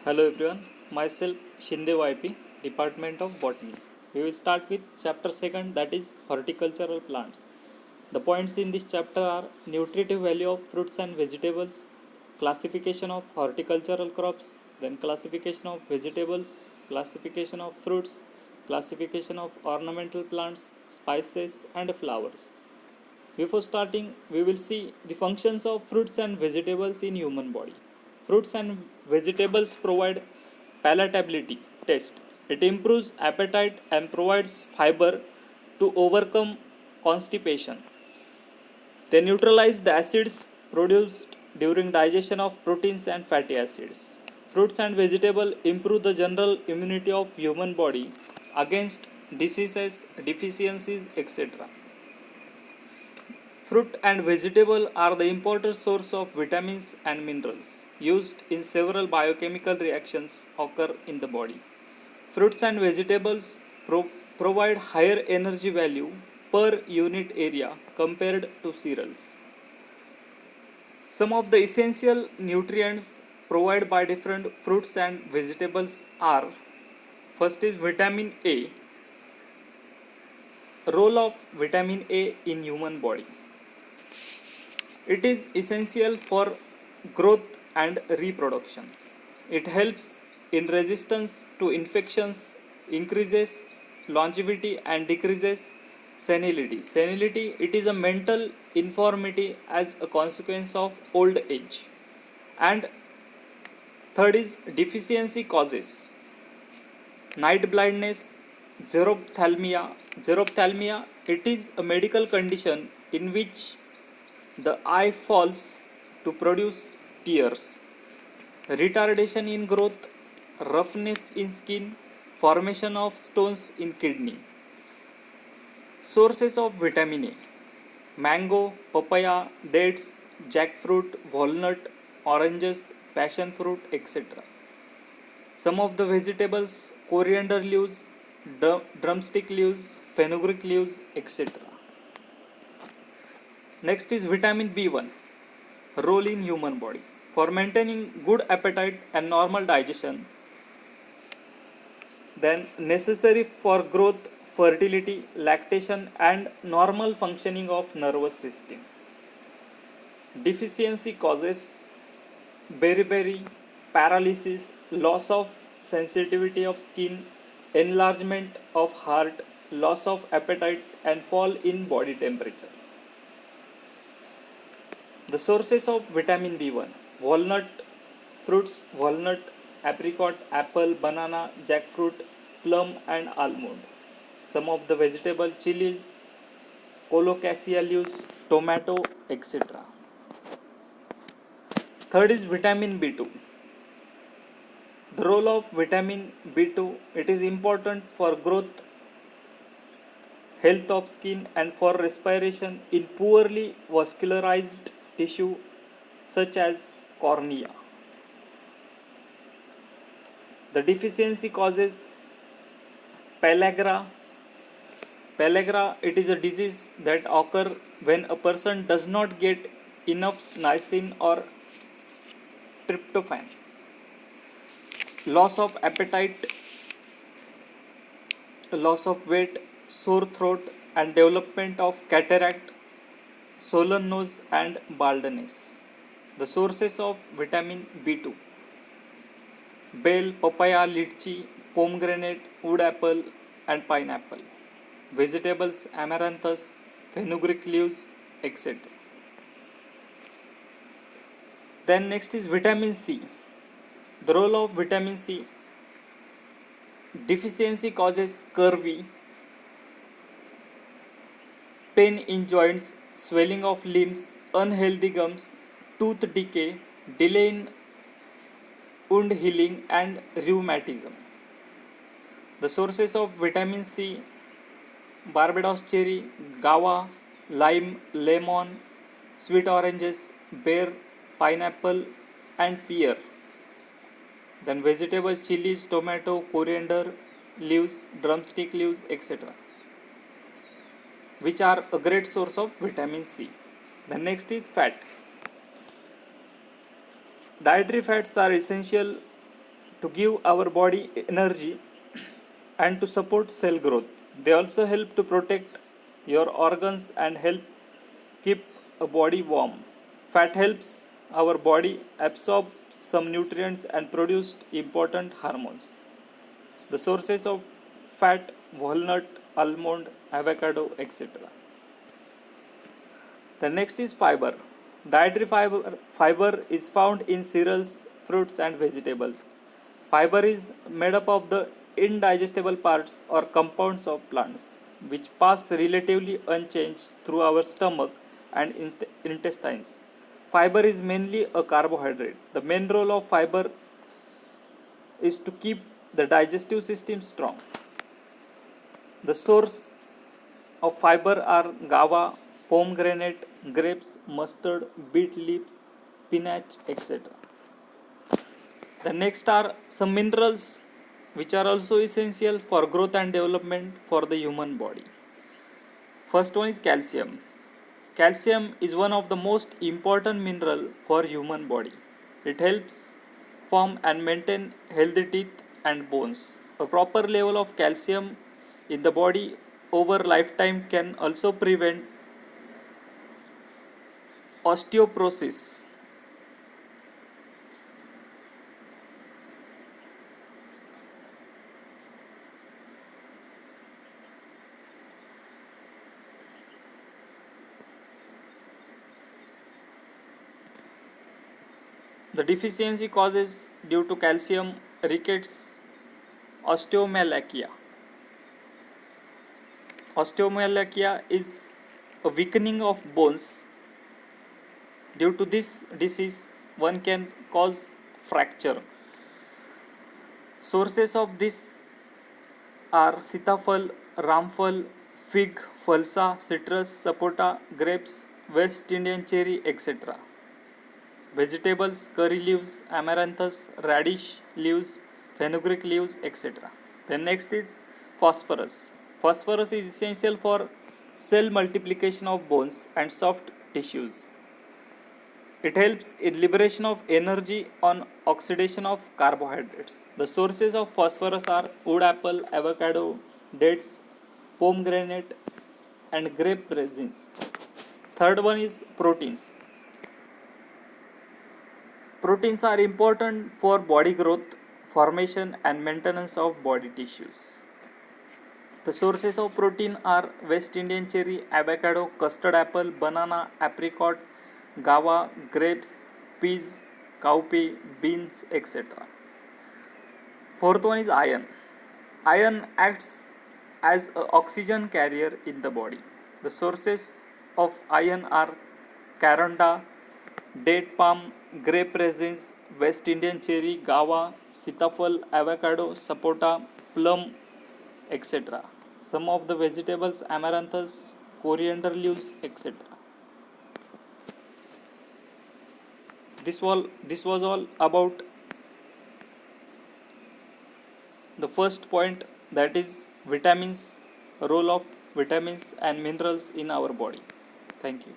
Hello everyone, myself Shinde YP, Department of Botany. We will start with chapter 2, that is horticultural plants. The points in this chapter are nutritive value of fruits and vegetables, classification of horticultural crops, then classification of vegetables, classification of fruits, classification of ornamental plants, spices and flowers. Before starting, we will see the functions of fruits and vegetables in human body. Fruits and vegetables provide palatability taste. It improves appetite and provides fiber to overcome constipation. They neutralize the acids produced during digestion of proteins and fatty acids. Fruits and vegetables improve the general immunity of human body against diseases, deficiencies, etc. Fruit and vegetable are the important source of vitamins and minerals used in several biochemical reactions occur in the body. Fruits and vegetables provide higher energy value per unit area compared to cereals. Some of the essential nutrients provided by different fruits and vegetables are: first is vitamin A. Role of vitamin A in human body. It is essential for growth and reproduction. It helps in resistance to infections, increases longevity and decreases senility. Senility, it is a mental infirmity as a consequence of old age. And third is deficiency causes night blindness, xerophthalmia. Xerophthalmia, it is a medical condition in which the eye falls to produce tears. Retardation in growth, roughness in skin, formation of stones in kidney. Sources of vitamin A: mango, papaya, dates, jackfruit, walnut, oranges, passion fruit, etc. Some of the vegetables: coriander leaves, drumstick leaves, fenugreek leaves, etc. Next is vitamin B1. Role in human body. For maintaining good appetite and normal digestion, then necessary for growth, fertility, lactation and normal functioning of nervous system. Deficiency causes beriberi, paralysis, loss of sensitivity of skin, enlargement of heart, loss of appetite and fall in body temperature. The sources of vitamin B1: walnut fruits, walnut, apricot, apple, banana, jackfruit, plum and almond. Some of the vegetable: chilies, colocasia leaves, tomato, etc. Third is vitamin B2. The role of vitamin B2: it is important for growth, health of skin and for respiration in poorly vascularized tissue such as cornea. The deficiency causes pellagra. Pellagra, it is a disease that occurs when a person does not get enough niacin or tryptophan. Loss of appetite, loss of weight, sore throat and development of cataract, swollen nose and baldness. The sources of vitamin B2: bell, papaya, lychee, pomegranate, wood apple and pineapple. Vegetables: amaranthus, fenugreek leaves, etc. Then next is vitamin C. The role of vitamin C: deficiency causes scurvy, pain in joints, swelling of limbs, unhealthy gums, tooth decay, delay in wound healing and rheumatism. The sources of vitamin C: Barbados cherry, guava, lime, lemon, sweet oranges, pear, pineapple and pear. Then vegetables: chilies, tomato, coriander leaves, drumstick leaves, etc., which are a great source of vitamin C. The next is fat. Dietary fats are essential to give our body energy and to support cell growth. They also help to protect your organs and help keep a body warm. Fat helps our body absorb some nutrients and produce important hormones. The sources of fat: walnut, almond, avocado, etc. The next is fiber. Fiber is found in cereals, fruits, and vegetables. Fiber is made up of the indigestible parts or compounds of plants, which pass relatively unchanged through our stomach and intestines. Fiber is mainly a carbohydrate. The main role of fiber is to keep the digestive system strong. The source of fiber are guava, pomegranate, grapes, mustard, beet leaves, spinach, etc. The next are some minerals which are also essential for growth and development for the human body. First one is calcium. Calcium is one of the most important mineral for human body. It helps form and maintain healthy teeth and bones. A proper level of calcium in the body over lifetime can also prevent osteoporosis. The deficiency causes due to calcium rickets, osteomalacia. Osteomalacia is a weakening of bones. Due to this disease, one can cause fracture. Sources of this are sitafal, ramphal, fig, falsa, citrus, sapota, grapes, West Indian cherry, etc. Vegetables: curry leaves, amaranthus, radish leaves, fenugreek leaves, etc. Then next is phosphorus. Phosphorus is essential for cell multiplication of bones and soft tissues. It helps in liberation of energy on oxidation of carbohydrates. The sources of phosphorus are wood apple, avocado, dates, pomegranate, and grape resins. Third one is proteins. Proteins are important for body growth, formation, and maintenance of body tissues. The sources of protein are West Indian cherry, avocado, custard apple, banana, apricot, guava, grapes, peas, cowpea, beans, etc. Fourth one is iron. Iron acts as an oxygen carrier in the body. The sources of iron are caranda, date palm, grape resins, West Indian cherry, guava, sitafal, avocado, sapota, plum, etc. Some of the vegetables: amaranthus, coriander leaves, etc. This was all about the first point, that is vitamins, role of vitamins and minerals in our body. Thank you.